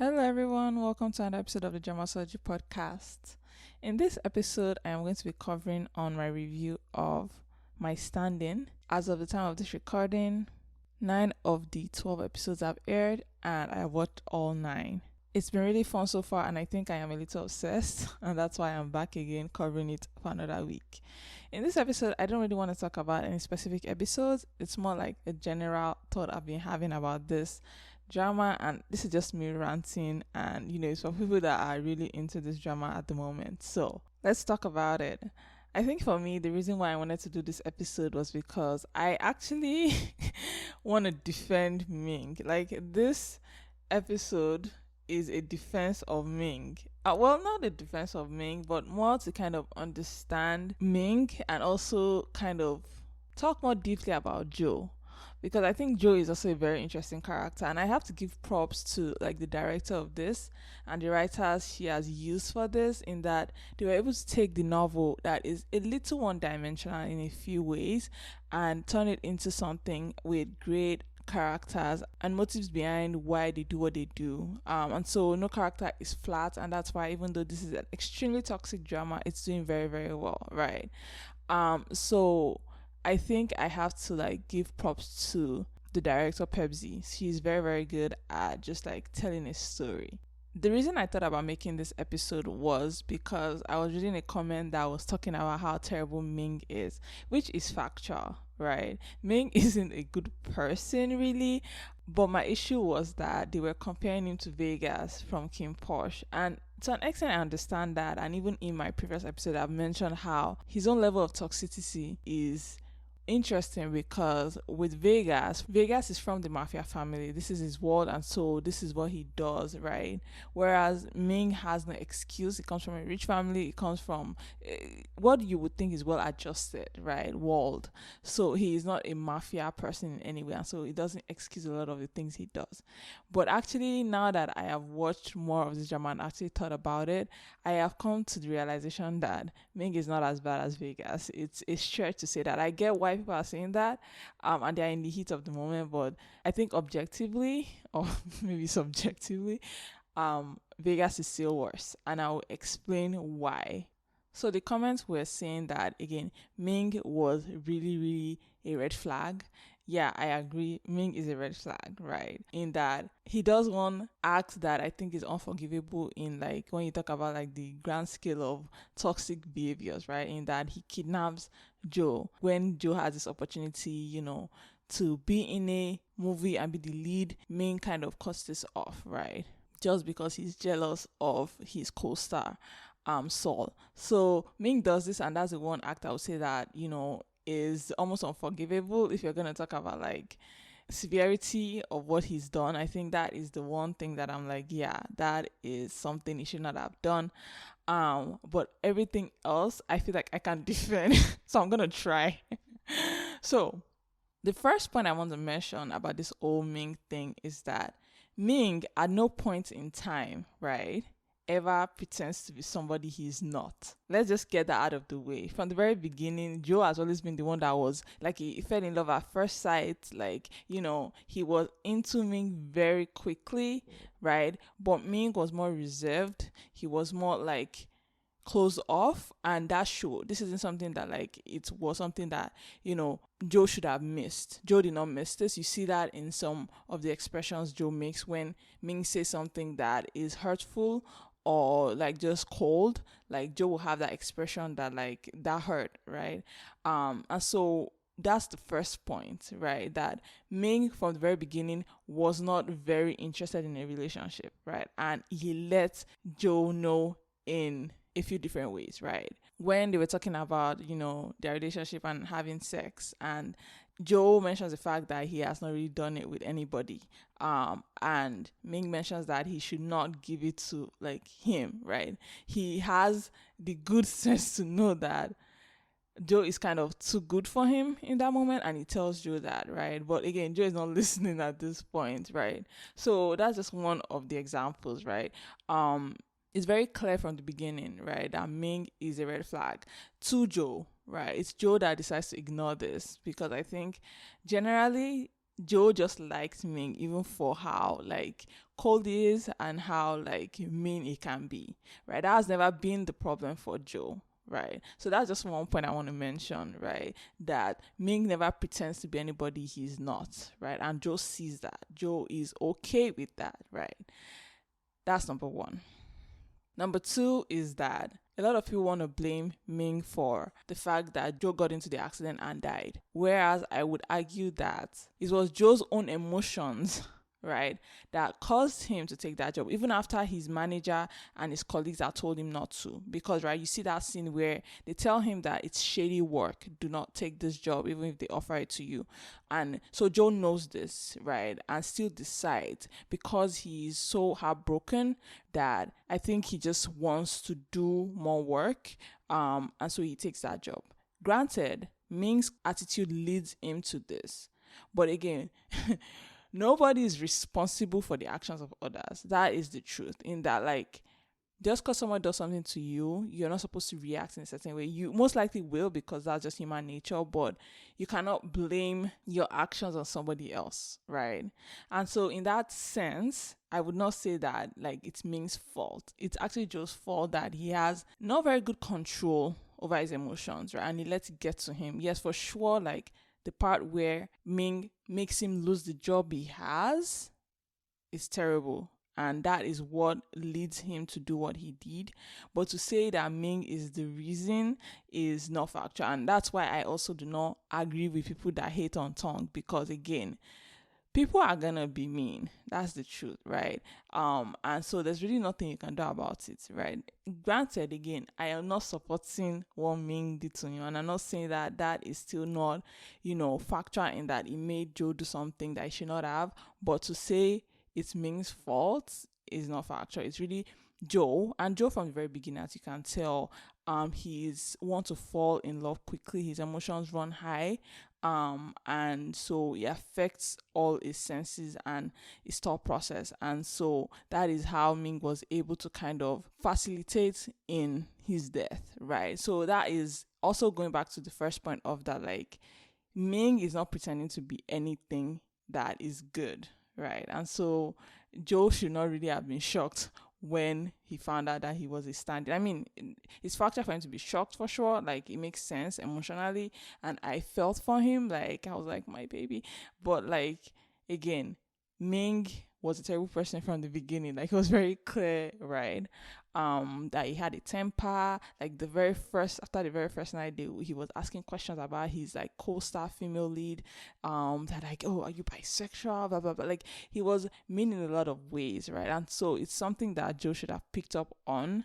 Hello, everyone. Welcome to another episode of the Surgery podcast. In this episode, I am going to be covering on my review of my stand-in. As of the time of this recording, 9 of the 12 episodes have aired, and I have watched all 9. It's been really fun so far, and I think I am a little obsessed, and that's why I'm back again covering it for another week. In this episode, I don't really want to talk about any specific episodes. It's more like a general thought I've been having about this drama, and this is just me ranting, and it's for people that are really into this drama at the moment. So let's talk about it. I think for me, the reason why I wanted to do this episode was because I actually want to defend Ming. Like, this episode is a defense of Ming. Well, not a defense of Ming, but more to kind of understand Ming and also kind of talk more deeply about Joe, because I think Joe is also a very interesting character, and I have to give props to like the director of this and the writers she has used for this, in that they were able to take the novel that is a little one-dimensional in a few ways and turn it into something with great characters and motives behind why they do what they do. And so no character is flat, and that's why even though this is an extremely toxic drama, it's doing very, very well, right? So I think I have to like give props to the director Pepsi. She's very, very good at just like telling a story. The reason I thought about making this episode was because I was reading a comment that was talking about how terrible Ming is, which is factual, right? Ming isn't a good person, really, but my issue was that they were comparing him to Vegas from Kim Porsche, and to an extent I understand that, and even in my previous episode I've mentioned how his own level of toxicity is interesting, because with Vegas is from the mafia family. This is his world, and so this is what he does, right? Whereas Ming has no excuse. He comes from a rich family. He comes from what you would think is well adjusted, right? World. So he is not a mafia person in any way, and so it doesn't excuse a lot of the things he does. But actually, now that I have watched more of this drama and actually thought about it, I have come to the realization that Ming is not as bad as Vegas. It's a stretch to say that. I get why people are saying that, and they're in the heat of the moment, but I think objectively, or maybe subjectively, Vegas is still worse, and I'll explain why. So the comments were saying that, again, Ming was really, really a red flag. Yeah, I agree. Ming is a red flag, right? In that he does one act that I think is unforgivable, in like when you talk about like the grand scale of toxic behaviors, right? In that he kidnaps Joe when Joe has this opportunity, to be in a movie and be the lead. Ming kind of cuts this off, right? Just because he's jealous of his co-star, Saul. So Ming does this, and that's the one act I would say that, is almost unforgivable if you're going to talk about like severity of what he's done. I think that is the one thing that I'm like, yeah, that is something he should not have done. But everything else, I feel like I can defend. So I'm going to try. So the first point I want to mention about this whole Ming thing is that Ming, at no point in time, right, ever pretends to be somebody he's not. Let's just get that out of the way. From the very beginning, Joe has always been the one that was like, he fell in love at first sight. Like, he was into Ming very quickly, right? But Ming was more reserved. He was more like closed off, and that showed. This isn't something that like it was something that Joe should have missed. Joe did not miss this. You see that in some of the expressions Joe makes when Ming says something that is hurtful or like just cold. Like Joe will have that expression that like that hurt, right? And so that's the first point, right? That Ming from the very beginning was not very interested in a relationship, right? And he let Joe know in a few different ways, right? When they were talking about, their relationship and having sex, and Joe mentions the fact that he has not really done it with anybody. And Ming mentions that he should not give it to like him, right? He has the good sense to know that Joe is kind of too good for him in that moment, and he tells Joe that, right? But again, Joe is not listening at this point, right? So that's just one of the examples, right? It's very clear from the beginning, right, that Ming is a red flag to Joe, right? It's Joe that decides to ignore this, because I think generally Joe just likes Ming, even for how like cold he is and how like mean he can be, right? That has never been the problem for Joe, right? So that's just one point I want to mention, right? That Ming never pretends to be anybody he's not, right? And Joe sees that. Joe is okay with that, right? That's number one. Number two is that a lot of people want to blame Ming for the fact that Joe got into the accident and died. Whereas I would argue that it was Joe's own emotions, right, that caused him to take that job, even after his manager and his colleagues had told him not to. Because, right, you see that scene where they tell him that it's shady work, do not take this job, even if they offer it to you. And so Joe knows this, right, and still decides, because he's so heartbroken, that I think he just wants to do more work, and so he takes that job. Granted, Ming's attitude leads him to this, but again, nobody is responsible for the actions of others. That is the truth. In that, like, just because someone does something to you, you're not supposed to react in a certain way. You most likely will, because that's just human nature, but you cannot blame your actions on somebody else, right? And so in that sense, I would not say that like it's Ming's fault. It's actually Joe's fault that he has not very good control over his emotions, right? And he lets it get to him. Yes, for sure, like the part where Ming makes him lose the job he has is terrible. And that is what leads him to do what he did. But to say that Ming is the reason is not factual. And that's why I also do not agree with people that hate on Tong. Because again, people are gonna be mean. That's the truth, right? And so there's really nothing you can do about it, right? Granted, again, I am not supporting what Ming did to him, and I'm not saying that that is still not, factual in that it made Joe do something that he should not have. But to say it's Ming's fault is not factual. It's really Joe, and Joe from the very beginning, as you can tell, he's want to fall in love quickly. His emotions run high, and so it affects all his senses and his thought process. And so that is how Ming was able to kind of facilitate in his death, right? So that is also going back to the first point of that, like, Ming is not pretending to be anything that is good, right? And so Joe should not really have been shocked when he found out that he was a stand-in. I mean, it's factual for him to be shocked, for sure. Like, it makes sense emotionally, and I felt for him. Like, I was like, my baby. But like, again, Ming was a terrible person from the beginning. Like, it was very clear, right? That he had a temper. Like, after the very first night, he was asking questions about his like co-star female lead. That like, oh, are you bisexual? Blah blah blah. Like, he was mean in a lot of ways, right? And so it's something that Joe should have picked up on,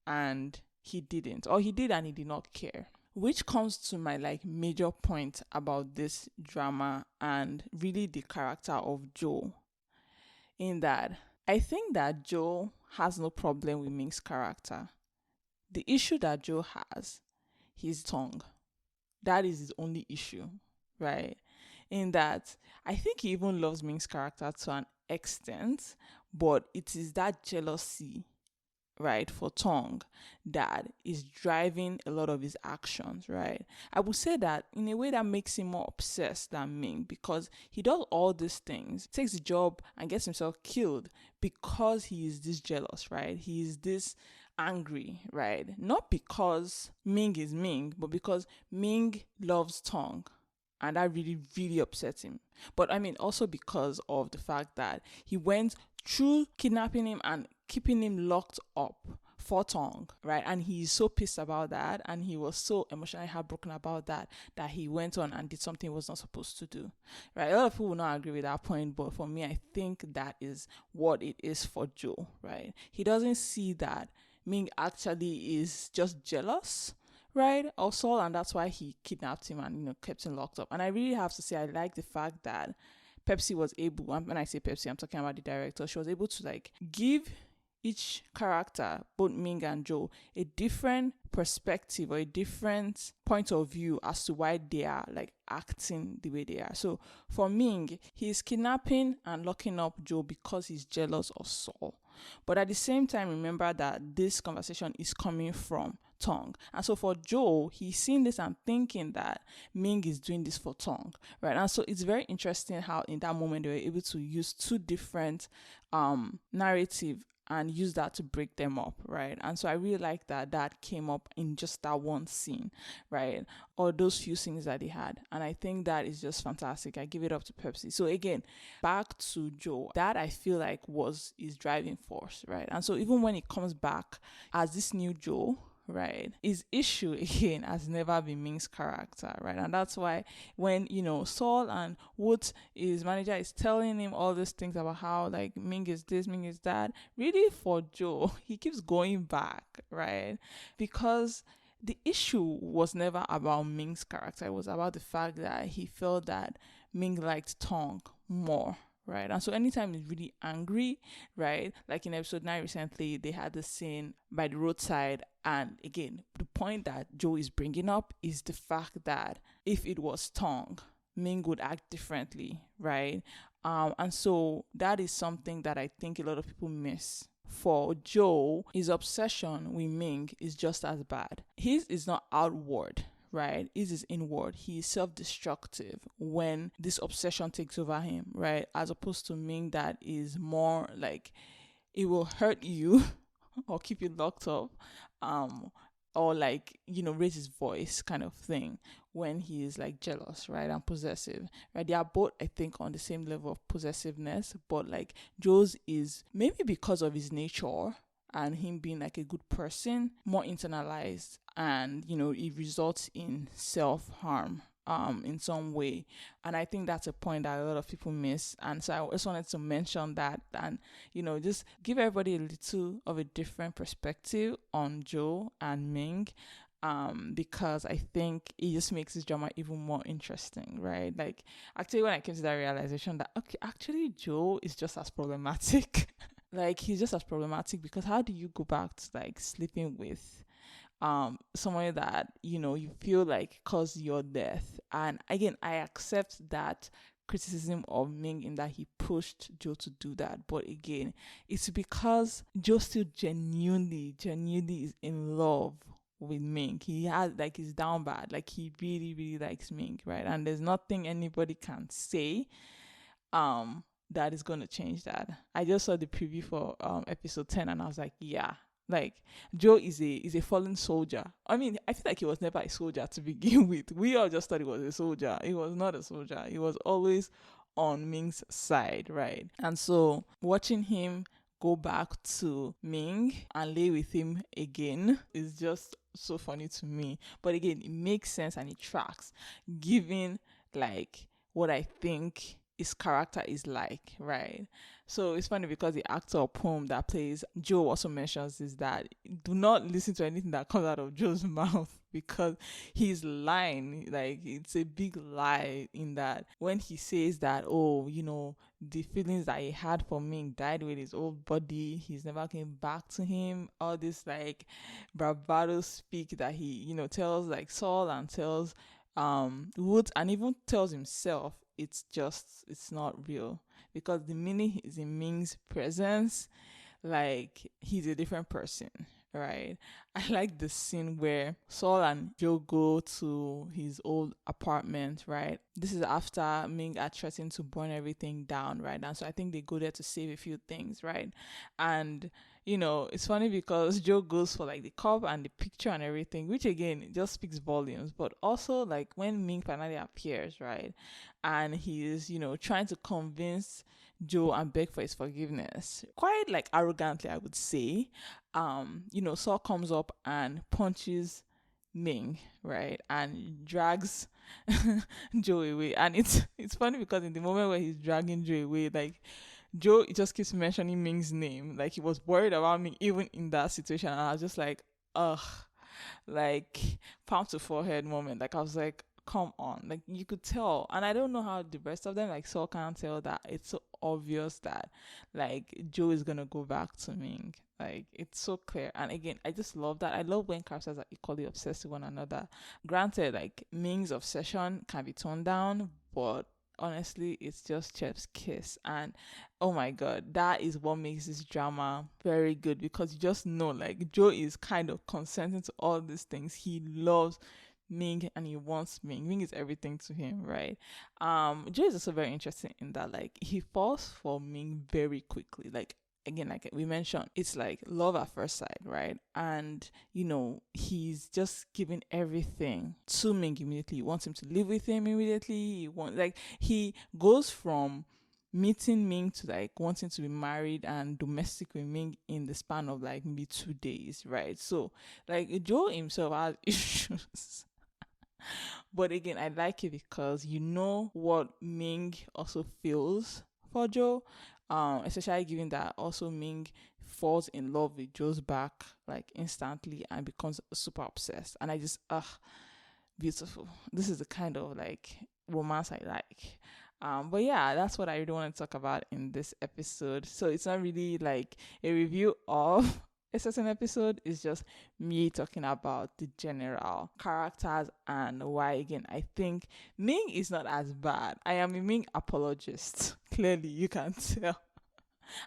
and he didn't, or he did and he did not care. Which comes to my like major point about this drama and really the character of Joe. In that, I think that Joe has no problem with Ming's character. The issue that Joe has, his tongue. That is his only issue, right? In that, I think he even loves Ming's character to an extent, but it is that jealousy, right, for Tong that is driving a lot of his actions, right? I would say that in a way that makes him more obsessed than Ming, because he does all these things, takes the job and gets himself killed because he is this jealous, right? He is this angry, right? Not because Ming is Ming, but because Ming loves Tong. And that really, really upsets him. But I mean, also because of the fact that he went through kidnapping him and keeping him locked up for Tong, right? And he's so pissed about that, and he was so emotionally heartbroken about that he went on and did something he was not supposed to do, right? A lot of people will not agree with that point, but for me, I think that is what it is for Joe, right? He doesn't see that Ming actually is just jealous, right, of Saul, and that's why he kidnapped him and kept him locked up. And I really have to say, I like the fact that Pepsi was able, when I say Pepsi, I'm talking about the director, she was able to like give each character, both Ming and Joe, a different perspective or a different point of view as to why they are like acting the way they are. So for Ming, he's kidnapping and locking up Joe because he's jealous of Saul. But at the same time, remember that this conversation is coming from Tong. And so for Joe, he's seeing this and thinking that Ming is doing this for Tong, right? And so it's very interesting how in that moment they were able to use two different narrative and use that to break them up, right? And so I really like that that came up in just that one scene, right? Or those few scenes that he had. And I think that is just fantastic. I give it up to Pepsi. So again, back to Joe, that I feel like was his driving force, right? And so even when he comes back as this new Joe, right, his issue again has never been Ming's character, right? And that's why when Saul and Wood, his manager, is telling him all these things about how like Ming is this, Ming is that, really for Joe he keeps going back, right? Because the issue was never about Ming's character. It was about the fact that he felt that Ming liked Tong more, right? And so anytime he's really angry, right? Like in episode 9 recently, they had the scene by the roadside. And again, the point that Joe is bringing up is the fact that if it was Tong, Ming would act differently, right? And so that is something that I think a lot of people miss. For Joe, his obsession with Ming is just as bad. His is not outward, right? His is inward. He is self-destructive when this obsession takes over him, right? As opposed to Ming, that is more like it will hurt you or keep you locked up, or like raise his voice kind of thing when he is like jealous, right, and possessive, right? They are both, I think, on the same level of possessiveness, but like Joe's is maybe because of his nature and him being like a good person, more internalized, and it results in self-harm in some way. And I think that's a point that a lot of people miss. And so I just wanted to mention that and just give everybody a little of a different perspective on Joe and Ming, because I think it just makes this drama even more interesting, right? Like actually when I came to that realization that okay, actually Joe is just as problematic. Like he's just as problematic, because how do you go back to like sleeping with someone that you feel like caused your death? And again, I accept that criticism of Ming in that he pushed Joe to do that, but again, it's because Joe still genuinely is in love with Ming. He has like he's down bad, like he really likes Ming, right? And there's nothing anybody can say that is going to change that. I just saw the preview for episode 10 and I was like, yeah, like Joe is a fallen soldier. I mean, I feel like he was never a soldier to begin with. We all just thought he was a soldier. He was not a soldier. He was always on Ming's side, right? And so watching him go back to Ming and lay with him again is just so funny to me. But again, it makes sense and it tracks, given like what I think his character is like, right? So it's funny because the actor or poem that plays Joe also mentions is that do not listen to anything that comes out of Joe's mouth, because he's lying. Like it's a big lie in that when he says that, oh, the feelings that he had for Ming died with his old body, he's never came back to him. All this like bravado speak that he, tells like Saul and tells Woods and even tells himself, it's not real, because the minute he's in Ming's presence, like he's a different person, right? I like the scene where Saul and Joe go to his old apartment, right? This is after Ming had threatened to burn everything down, right? And so I think they go there to save a few things, right? And it's funny because Joe goes for like the cup and the picture and everything, which again, it just speaks volumes. But also like when Ming finally appears, right? And he's, trying to convince Joe and beg for his forgiveness, quite like arrogantly, I would say. Saul comes up and punches Ming, right? And drags Joe away. And it's funny because in the moment where he's dragging Joe away, like Joe just keeps mentioning Ming's name. Like he was worried about Ming even in that situation. And I was just like, ugh, like palm to forehead moment. Like I was like, come on, like you could tell. And I don't know how the rest of them, like Saul, can't tell that it's so obvious that like Joe is gonna go back to Ming. Like it's so clear. And again, I just love that. I love when characters are equally obsessed with one another. Granted, like Ming's obsession can be toned down, but honestly, it's just chef's kiss. And oh my god, that is what makes this drama very good, because you just know like Joe is kind of consenting to all these things. He loves Ming and he wants Ming. Ming is everything to him, right? Joe is also very interesting in that like he falls for Ming very quickly. Like again, like we mentioned, it's like love at first sight, right? And he's just giving everything to Ming immediately. He wants him to live with him immediately. He goes from meeting Ming to like wanting to be married and domestic with Ming in the span of like maybe 2 days, right? So like Joe himself has issues. But again, I like it because you know what Ming also feels for Joe. Especially given that also Ming falls in love with Joe's back like instantly and becomes super obsessed. And I just beautiful. This is the kind of like romance I like. But yeah, that's what I really want to talk about in this episode. So it's not really like a review of a certain episode. It's just me talking about the general characters and why. Again, I think Ming is not as bad. I am a Ming apologist. Clearly, you can tell.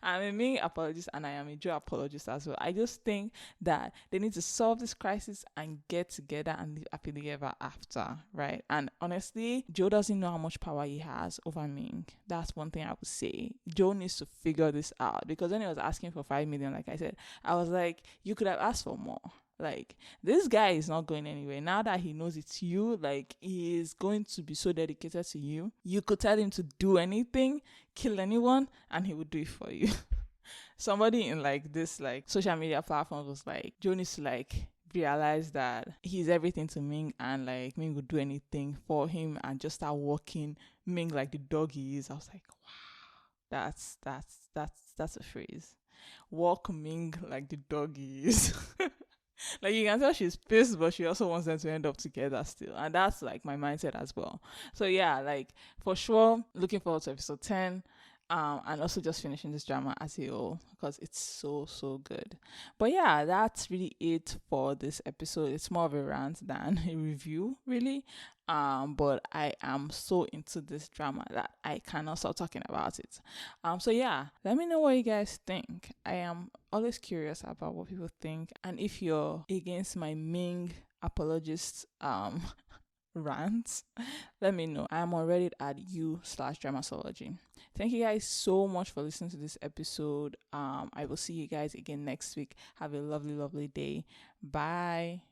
I'm a Ming apologist and I am a Joe apologist as well. I just think that they need to solve this crisis and get together and live happily ever after, right? And honestly, Joe doesn't know how much power he has over Ming. That's one thing I would say. Joe needs to figure this out, because when he was asking for 5 million, like I said, I was like, you could have asked for more. Like, this guy is not going anywhere. Now that he knows it's you, like, he is going to be so dedicated to you. You could tell him to do anything, kill anyone, and he would do it for you. Somebody in like this like social media platforms was like, Joe needs to like realize that he's everything to Ming, and like Ming would do anything for him and just start walking Ming like the dog he is. I was like, wow, that's a phrase. Walk Ming like the dog he is. Like you can tell she's pissed, but she also wants them to end up together still. And that's like my mindset as well. So yeah, like for sure, looking forward to episode 10. And also just finishing this drama as a whole, because it's so good. But yeah, that's really it for this episode. It's more of a rant than a review, really. But I am so into this drama that I cannot stop talking about it. So yeah, let me know what you guys think. I am always curious about what people think, and if you're against my Ming apologist rant, let me know. I am on Reddit at u/dramasology. Thank you guys so much for listening to this episode. I will see you guys again next week. Have a lovely day. Bye.